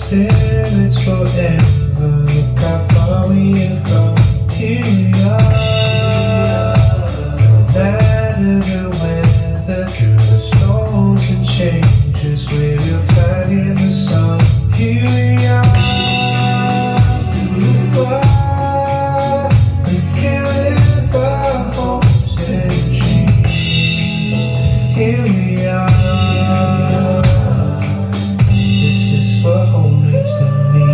Till it's forever. Look how far we have come. Here we are. No matter the weather, through the storms and changes, we will find in the sun. Here we are. Beautiful. We can live our hopes and dreams. Here we are. This is what home means to me.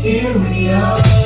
Here we are.